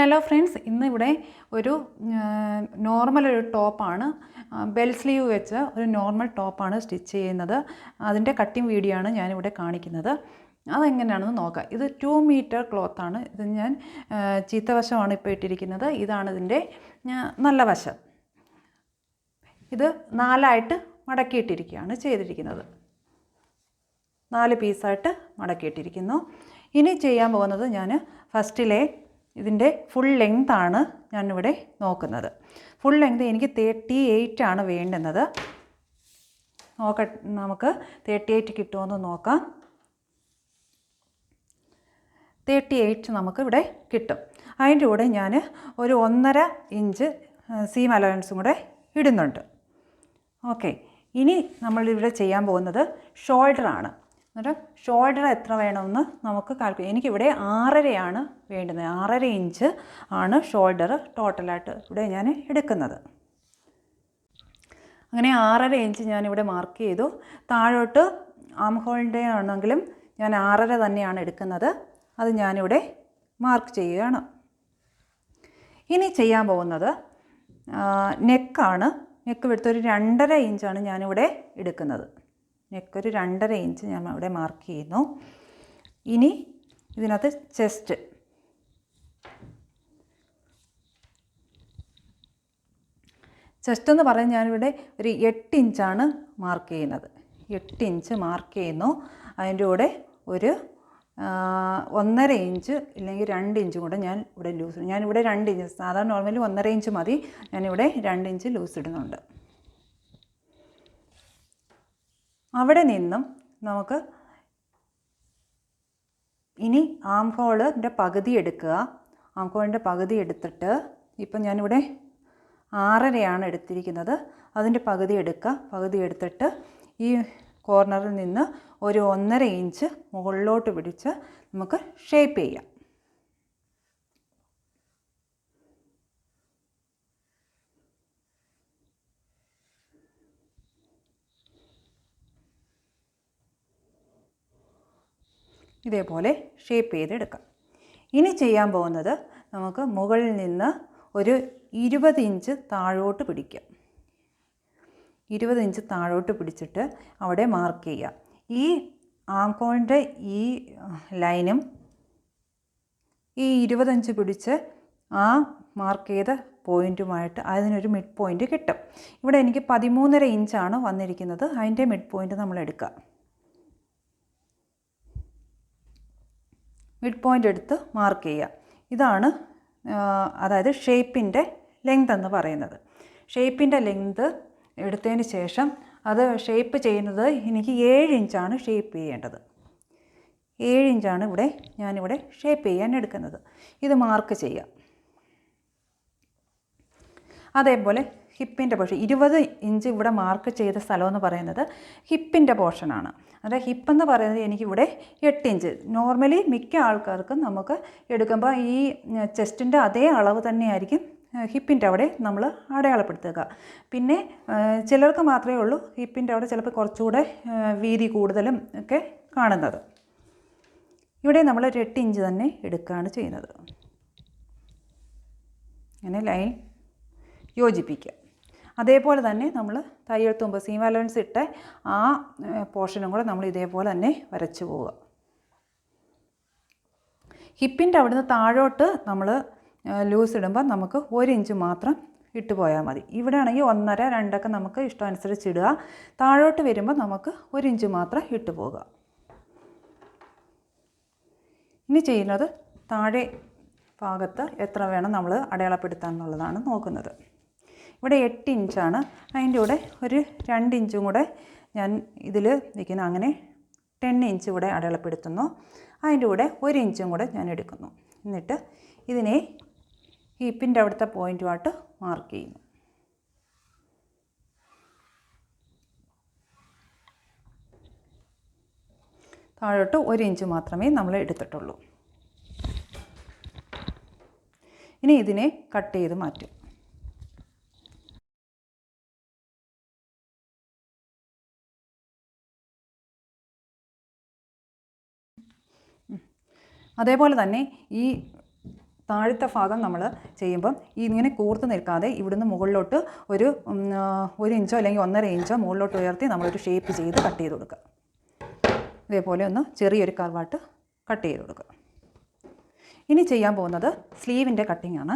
Hello friends, ഇന്നിവിടെ ഒരു normal ഒരു ടോപ്പാണ്, ബെൽ സ്ലീവ് വെച്ച് ഒരു നോർമൽ ടോപ്പാണ് സ്റ്റിച്ച് ചെയ്യുന്നത്. അതിൻ്റെ കട്ടിങ് വീഡിയോ ആണ് ഞാനിവിടെ കാണിക്കുന്നത്. അതെങ്ങനെയാണെന്ന് നോക്കാം. ഇത് 2 മീറ്റർ ക്ലോത്താണ്. ഇത് ഞാൻ ചീത്തവശമാണ് ഇപ്പോൾ ഇട്ടിരിക്കുന്നത്. ഇതാണ് ഇതിൻ്റെ നല്ല വശം. ഇത് 4ആയിട്ട് മടക്കിയിട്ടിരിക്കുകയാണ് ചെയ്തിരിക്കുന്നത്. 4 പീസായിട്ട് മടക്കിയിട്ടിരിക്കുന്നു. ഇനി ചെയ്യാൻ പോകുന്നത് ഞാൻ ഫസ്റ്റിലെ ഇതിൻ്റെ ഫുൾ ലെങ്താണ് ഞാനിവിടെ നോക്കുന്നത്. ഫുൾ ലെങ്ത് എനിക്ക് 38 ആണ് വേണ്ടുന്നത്. നമുക്ക് 38 കിട്ടുമെന്ന് നോക്കാം. 38 നമുക്കിവിടെ കിട്ടും. അതിൻ്റെ കൂടെ ഞാൻ ഒരു 1.5 ഇഞ്ച് സീം അലവൻസും കൂടെ ഇടുന്നുണ്ട്. ഓക്കെ, ഇനി നമ്മളിവിടെ ചെയ്യാൻ പോകുന്നത് ഷോൾഡറാണ്. അന്നേരം ഷോൾഡർ എത്ര വേണമെന്ന് നമുക്ക് കാൽക്കുലേറ്റ്. എനിക്കിവിടെ 6.5 വേണ്ടുന്നത്. 6.5 ഇഞ്ച് ആണ് ഷോൾഡർ ടോട്ടലായിട്ട് ഇവിടെ ഞാൻ എടുക്കുന്നത്. അങ്ങനെ 6.5 ഇഞ്ച് ഞാനിവിടെ മാർക്ക് ചെയ്തു. താഴോട്ട് ആം ഹോളിൻ്റെ ആണെങ്കിലും ഞാൻ 6.5 തന്നെയാണ് എടുക്കുന്നത്. അത് ഞാനിവിടെ മാർക്ക് ചെയ്യുകയാണ്. ഇനി ചെയ്യാൻ പോകുന്നത് നെക്കാണ്. നെക്ക് വിടുത്ത് ഒരു 2.5 ഇഞ്ചാണ് ഞാനിവിടെ എടുക്കുന്നത്. നെക്ക് ഒരു 2.5 ഇഞ്ച് ഞാൻ അവിടെ മാർക്ക് ചെയ്യുന്നു. ഇനി ഇതിനകത്ത് ചെസ്റ്റ് എന്ന് പറഞ്ഞാൽ ഞാനിവിടെ ഒരു 8 ഇഞ്ചാണ് മാർക്ക് ചെയ്യുന്നത്. 8 ഇഞ്ച് മാർക്ക് ചെയ്യുന്നു. അതിൻ്റെ കൂടെ ഒരു 1.5 ഇഞ്ച് ഇല്ലെങ്കിൽ 2 ഇഞ്ചും കൂടെ ഞാൻ ഇവിടെ ലൂസ്. ഞാനിവിടെ 2 ഇഞ്ച്, സാധാരണ നോർമലി 1.5 ഇഞ്ച് മതി. ഞാനിവിടെ 2 ഇഞ്ച് ലൂസ് ഇടുന്നുണ്ട്. അവിടെ നിന്നും നമുക്ക് ഇനി ആം ഹോളിൻ്റെ പകുതി എടുക്കുക. ആം ഹോളിൻ്റെ പകുതി എടുത്തിട്ട് ഇപ്പം ഞാനിവിടെ 6.5 എടുത്തിരിക്കുന്നത്. അതിൻ്റെ പകുതി എടുക്കുക. പകുതി എടുത്തിട്ട് ഈ കോർണറിൽ നിന്ന് ഒരു 1.5 ഇഞ്ച് മുകളിലോട്ട് പിടിച്ച് നമുക്ക് ഷേപ്പ് ചെയ്യാം. ഇതേപോലെ ഷേപ്പ് ചെയ്തെടുക്കാം. ഇനി ചെയ്യാൻ പോകുന്നത് നമുക്ക് മുകളിൽ നിന്ന് ഒരു 20 ഇഞ്ച് താഴോട്ട് പിടിക്കാം. 20 ഇഞ്ച് താഴോട്ട് പിടിച്ചിട്ട് അവിടെ മാർക്ക് ചെയ്യാം. ഈ ആംകോളിൻ്റെ ഈ ലൈനും ഈ 20 ഇഞ്ച് പിടിച്ച് ആ മാർക്ക് ചെയ്ത പോയിൻറ്റുമായിട്ട് അതിനൊരു മിഡ് പോയിൻറ്റ് കിട്ടും. ഇവിടെ എനിക്ക് 13.5 ഇഞ്ചാണ് വന്നിരിക്കുന്നത്. അതിൻ്റെ മിഡ് പോയിൻറ്റ് നമ്മൾ എടുക്കുക. മിഡ് പോയിൻ്റ് എടുത്ത് മാർക്ക് ചെയ്യുക. ഇതാണ് അതായത് ഷേപ്പിൻ്റെ ലെങ്ത് എന്ന് പറയുന്നത്. ഷേപ്പിൻ്റെ ലെങ്ത് എടുത്തതിന് ശേഷം അത് ഷേപ്പ് ചെയ്യുന്നത് എനിക്ക് 7 ഇഞ്ചാണ് ഷേപ്പ് ചെയ്യേണ്ടത്. 7 ഇഞ്ചാണ് ഞാനിവിടെ ഷേപ്പ് ചെയ്യാൻ എടുക്കുന്നത്. ഇത് മാർക്ക് ചെയ്യാം. അതേപോലെ ഹിപ്പിൻ്റെ പോർഷൻ 20 ഇഞ്ച് ഇവിടെ മാർക്ക് ചെയ്ത സ്ഥലമെന്ന് പറയുന്നത് ഹിപ്പിൻ്റെ പോർഷനാണ്. അതായത് ഹിപ്പെന്ന് പറയുന്നത് എനിക്കിവിടെ 8 ഇഞ്ച്. നോർമലി മിക്ക ആൾക്കാർക്കും നമുക്ക് എടുക്കുമ്പോൾ ഈ ചെസ്റ്റിൻ്റെ അതേ അളവ് തന്നെയായിരിക്കും ഹിപ്പിൻ്റെ അവിടെ നമ്മൾ അടയാളപ്പെടുത്തുക. പിന്നെ ചിലർക്ക് മാത്രമേ ഉള്ളൂ ഹിപ്പിൻ്റെ അവിടെ ചിലപ്പോൾ കുറച്ചുകൂടെ വീതി കൂടുതലും ഒക്കെ കാണുന്നത്. ഇവിടെ നമ്മൾ ഒരു 8 ഇഞ്ച് തന്നെ എടുക്കുകയാണ് ചെയ്യുന്നത്. അങ്ങനെ ലൈൻ യോജിപ്പിക്കുക. അതേപോലെ തന്നെ നമ്മൾ തയ്യൽ തുമ്പ് സീം അലവൻസ് ഇട്ട് ആ പോർഷനും കൂടെ നമ്മൾ ഇതേപോലെ തന്നെ വരച്ചു പോവുക. ഹിപ്പിൻ്റെ അവിടുന്ന് താഴോട്ട് നമ്മൾ ലൂസ് ഇടുമ്പോൾ നമുക്ക് 1 ഇഞ്ച് മാത്രം ഇട്ട് പോയാൽ മതി. ഇവിടെ ആണെങ്കിൽ 1.5, 2 നമുക്ക് ഇഷ്ടമനുസരിച്ച് ഇടുക. താഴോട്ട് വരുമ്പോൾ നമുക്ക് 1 ഇഞ്ച് മാത്രം ഇട്ട് പോകുക. ഇനി ചെയ്യുന്നത് താഴെ ഭാഗത്ത് എത്ര വേണം നമ്മൾ അടയാളപ്പെടുത്താൻ എന്നുള്ളതാണ് നോക്കുന്നത്. ഇവിടെ 8 ഇഞ്ചാണ്. അതിൻ്റെ കൂടെ ഒരു 2 ഇഞ്ചും കൂടെ ഞാൻ ഇതിൽ വയ്ക്കുന്നു. അങ്ങനെ 10 ഇഞ്ച് കൂടെ അടയാളപ്പെടുത്തുന്നു. അതിൻ്റെ കൂടെ 1 ഇഞ്ചും കൂടെ ഞാൻ എടുക്കുന്നു. എന്നിട്ട് ഇതിനെ ഹിപ്പിൻ്റെ അവിടുത്തെ പോയിൻറ്റുമായിട്ട് മാർക്ക് ചെയ്യുന്നു. താഴോട്ട് 1 ഇഞ്ച് മാത്രമേ നമ്മൾ എടുത്തിട്ടുള്ളൂ. ഇനി ഇതിനെ കട്ട് ചെയ്ത് മാറ്റും. അതേപോലെ തന്നെ ഈ താഴത്തെ ഭാഗം നമ്മൾ ചെയ്യുമ്പം ഇങ്ങനെ കൂർത്ത് നിൽക്കാതെ ഇവിടുന്ന് മുകളിലോട്ട് ഒരു 1 ഇഞ്ചോ അല്ലെങ്കിൽ 1.5 ഇഞ്ചോ മുകളിലോട്ട് ഉയർത്തി നമ്മളൊരു ഷേപ്പ് ചെയ്ത് കട്ട് ചെയ്ത് കൊടുക്കുക. ഇതേപോലെ ഒന്ന് ചെറിയൊരു കർവായിട്ട് കട്ട് ചെയ്ത് കൊടുക്കുക. ഇനി ചെയ്യാൻ പോകുന്നത് സ്ലീവിൻ്റെ കട്ടിംഗ് ആണ്.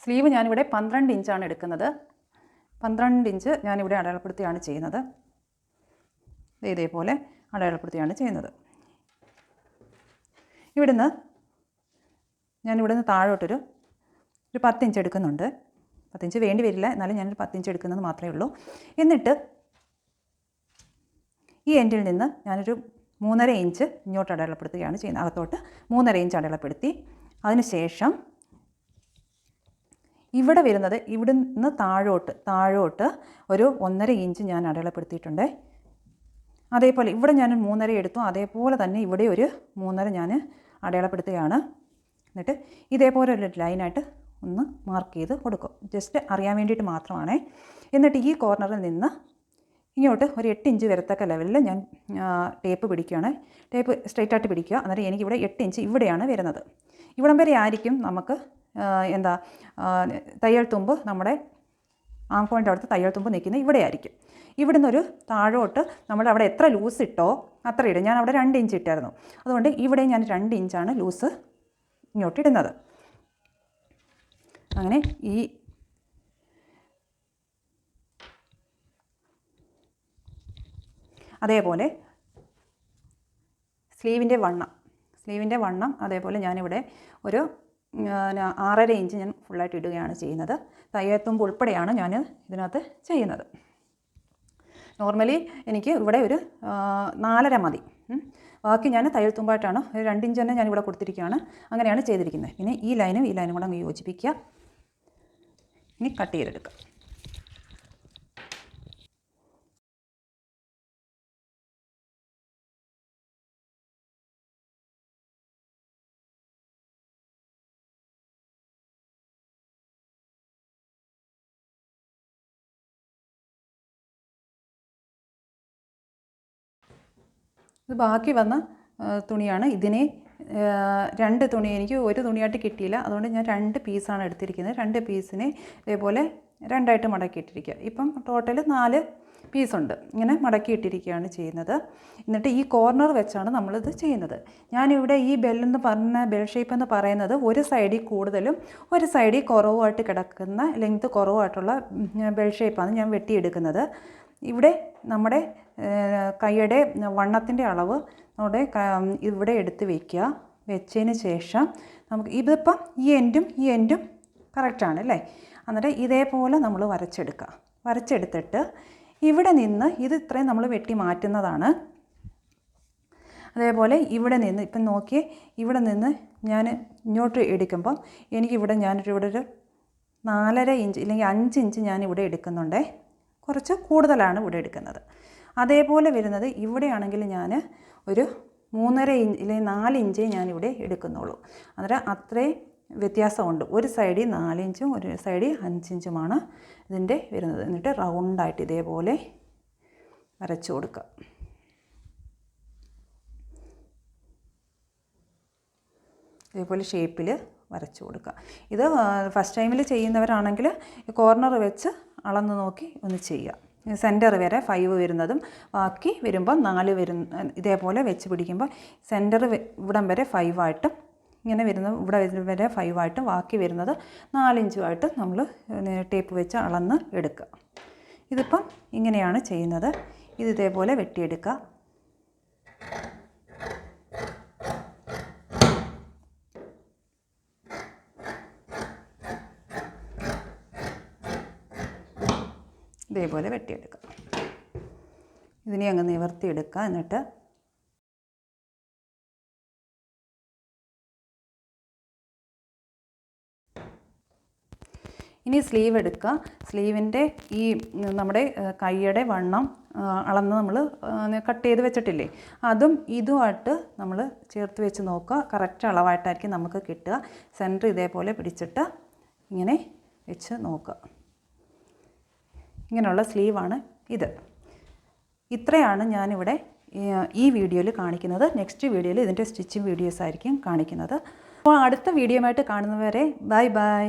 സ്ലീവ് ഞാനിവിടെ 12 ഇഞ്ചാണ് എടുക്കുന്നത്. 12 ഇഞ്ച് ഞാനിവിടെ അടയാളപ്പെടുത്തിയാണ് ചെയ്യുന്നത്. ഇതേപോലെ അടയാളപ്പെടുത്തിയാണ് ചെയ്യുന്നത്. ഞാനിവിടുന്ന് താഴോട്ടൊരു 10 ഇഞ്ച് എടുക്കുന്നുണ്ട്. 10 ഇഞ്ച് വേണ്ടി വരില്ല, എന്നാലും ഞാനൊരു 10 ഇഞ്ച് എടുക്കുന്നത് മാത്രമേ ഉള്ളൂ. എന്നിട്ട് ഈ എൻഡിൽ നിന്ന് ഞാനൊരു 3.5 ഇഞ്ച് ഇങ്ങോട്ട് അടയാളപ്പെടുത്തുകയാണ് ചെയ്യുന്നത്. അകത്തോട്ട് 3.5 ഇഞ്ച് അടയാളപ്പെടുത്തി അതിനുശേഷം ഇവിടെ വരുന്നത് ഇവിടുന്ന് താഴോട്ട് ഒരു 1.5 ഇഞ്ച് ഞാൻ അടയാളപ്പെടുത്തിയിട്ടുണ്ട്. അതേപോലെ ഇവിടെ ഞാൻ 3.5 എടുത്തു. അതേപോലെ തന്നെ ഇവിടെ ഒരു 3.5 ഞാൻ അടയാളപ്പെടുത്തുകയാണ്. എന്നിട്ട് ഇതേപോലെ ഒരു ലൈനായിട്ട് ഒന്ന് മാർക്ക് ചെയ്ത് കൊടുക്കും. ജസ്റ്റ് അറിയാൻ വേണ്ടിയിട്ട് മാത്രമാണ്. എന്നിട്ട് ഈ കോർണറിൽ നിന്ന് ഇങ്ങോട്ട് ഒരു 8 ഇഞ്ച് വരത്തക്ക ലെവലിൽ ഞാൻ ടേപ്പ് പിടിക്കുകയാണ്. ടേപ്പ് സ്ട്രെയിറ്റായിട്ട് പിടിക്കുക. എന്നിട്ട് എനിക്കിവിടെ 8 ഇഞ്ച് ഇവിടെയാണ് വരുന്നത്. ഇവിടം വരെ ആയിരിക്കും നമുക്ക് തയ്യൽ തുമ്പ്, നമ്മുടെ ആം പോയിൻ്റ് അവിടുത്തെ തയ്യൽ തുമ്പ് നിൽക്കുന്നത് ഇവിടെ ആയിരിക്കും. ഇവിടുന്ന് ഒരു താഴോട്ട് നമ്മൾ അവിടെ എത്ര ലൂസ് ഇട്ടോ അത്ര ഇടും. ഞാൻ അവിടെ 2 ഇഞ്ച് ഇട്ടായിരുന്നു. അതുകൊണ്ട് ഇവിടെ ഞാൻ 2 ഇഞ്ചാണ് ലൂസ് ഇങ്ങോട്ട് ഇടുന്നത്. അങ്ങനെ അതേപോലെ സ്ലീവിൻ്റെ വണ്ണം അതേപോലെ ഞാനിവിടെ ഒരു 6.5 ഇഞ്ച് ഞാൻ ഫുള്ളായിട്ട് ഇടുകയാണ് ചെയ്യുന്നത്. തയ്യൽത്തുമ്പ് ഉൾപ്പെടെയാണ് ഞാൻ ഇതിനകത്ത് ചെയ്യുന്നത്. നോർമലി എനിക്ക് ഇവിടെ ഒരു 4.5 മതി. ബാക്കി ഞാൻ തയ്യൽ തുമ്പായിട്ടാണ് 2 ഇഞ്ച് തന്നെ ഞാനിവിടെ കൊടുത്തിരിക്കുകയാണ്. അങ്ങനെയാണ് ചെയ്തിരിക്കുന്നത്. പിന്നെ ഈ ലൈനും കൂടെ അങ്ങ് യോജിപ്പിക്കുക. ഇനി കട്ട് ചെയ്തെടുക്കുക. ഇത് ബാക്കി വന്ന തുണിയാണ്. ഇതിനെ 2 തുണി, എനിക്ക് ഒരു തുണിയായിട്ട് കിട്ടിയില്ല. അതുകൊണ്ട് ഞാൻ 2 പീസാണ് എടുത്തിരിക്കുന്നത്. 2 പീസിനെ ഇതേപോലെ 2ആയിട്ട് മടക്കിയിട്ടിരിക്കുക. ഇപ്പം ടോട്ടൽ 4 പീസുണ്ട്. ഇങ്ങനെ മടക്കിയിട്ടിരിക്കുകയാണ് ചെയ്യുന്നത്. എന്നിട്ട് ഈ കോർണർ വെച്ചാണ് നമ്മളിത് ചെയ്യുന്നത്. ഞാനിവിടെ ഈ ബെൽ ഷേപ്പ് എന്ന് പറയുന്നത് ഒരു സൈഡിൽ കൂടുതലും ഒരു സൈഡിൽ കുറവുമായിട്ട് കിടക്കുന്ന, ലെങ്ത് കുറവായിട്ടുള്ള ബെൽ ഷേപ്പാണ് ഞാൻ വെട്ടിയെടുക്കുന്നത്. ഇവിടെ നമ്മുടെ കൈയുടെ വണ്ണത്തിൻ്റെ അളവ് ഇവിടെ എടുത്ത് വയ്ക്കുക. വെച്ചതിന് ശേഷം നമുക്ക് ഇതിപ്പം ഈ എൻഡും കറക്റ്റാണ് അല്ലേ. എന്നിട്ട് ഇതേപോലെ നമ്മൾ വരച്ചെടുത്തിട്ട് ഇവിടെ നിന്ന് ഇത് ഇത്രയും നമ്മൾ വെട്ടി മാറ്റുന്നതാണ്. അതേപോലെ ഇവിടെ നിന്ന് ഇപ്പം നോക്കിയേ, ഇവിടെ നിന്ന് ഞാൻ ഇങ്ങോട്ട് എടുക്കുമ്പം എനിക്കിവിടെ ഇവിടെ ഒരു 4.5 ഇഞ്ച് അല്ലെങ്കിൽ 5 ഇഞ്ച് ഞാനിവിടെ എടുക്കുന്നുണ്ടേ. കുറച്ച് കൂടുതലാണ് ഇവിടെ എടുക്കുന്നത്. അതേപോലെ വരുന്നത് ഇവിടെയാണെങ്കിൽ ഞാൻ ഒരു 3.5 ഇഞ്ച് അല്ലെങ്കിൽ 4 ഇഞ്ചേ ഞാനിവിടെ എടുക്കുന്നുള്ളൂ. അന്നേരം അത്രയും വ്യത്യാസമുണ്ട്. ഒരു സൈഡിൽ 4 ഇഞ്ചും ഒരു സൈഡിൽ 5 ഇഞ്ചുമാണ് ഇതിൻ്റെ വരുന്നത്. എന്നിട്ട് റൗണ്ടായിട്ട് ഇതേപോലെ വരച്ചു കൊടുക്കുക. ഇതേപോലെ ഷേപ്പിൽ വരച്ചു കൊടുക്കുക. ഇത് ഫസ്റ്റ് ടൈമിൽ ചെയ്യുന്നവരാണെങ്കിൽ കോർണർ വെച്ച് അളന്ന് നോക്കി ഒന്ന് ചെയ്യുക. സെൻറ്റർ വരെ 5 വരുന്നതും ബാക്കി വരുമ്പോൾ 4 ഇതേപോലെ വെച്ച് പിടിക്കുമ്പോൾ സെൻറ്റർ ഇവിടം വരെ 5 ആയിട്ടും ഇങ്ങനെ വരുന്നത് ഇവിടെ വരെ 5 ആയിട്ടും ബാക്കി വരുന്നത് 4 ഇഞ്ചുമായിട്ട് നമ്മൾ ടേപ്പ് വെച്ച് അളന്ന് എടുക്കുക. ഇതിപ്പം ഇങ്ങനെയാണ് ചെയ്യുന്നത്. ഇത് ഇതേപോലെ വെട്ടിയെടുക്കുക. ഇതേപോലെ വെട്ടിയെടുക്കുക. ഇതിനെ അങ്ങ് നിവർത്തിയെടുക്കുക. എന്നിട്ട് ഇനി സ്ലീവ് എടുക്കുക. സ്ലീവിൻ്റെ ഈ നമ്മുടെ കൈയുടെ വണ്ണം അളന്ന് നമ്മൾ കട്ട് ചെയ്ത് വെച്ചിട്ടില്ലേ, അതും ഇതുമായിട്ട് നമ്മൾ ചേർത്ത് വെച്ച് നോക്കുക. കറക്റ്റ് അളവായിട്ടായിരിക്കും നമുക്ക് കിട്ടുക. സെൻറ്റർ ഇതേപോലെ പിടിച്ചിട്ട് ഇങ്ങനെ വെച്ച് നോക്കുക. ഇങ്ങനെയുള്ള സ്ലീവാണ് ഇത്. ഇത്രയാണ് ഞാനിവിടെ ഈ വീഡിയോയിൽ കാണിക്കുന്നത്. നെക്സ്റ്റ് വീഡിയോയിൽ ഇതിൻ്റെ സ്റ്റിച്ചിങ് വീഡിയോസ് ആയിരിക്കും കാണിക്കുന്നത്. അപ്പോൾ അടുത്ത വീഡിയോ ആയിട്ട് കാണുന്നവരെ ബൈ ബൈ.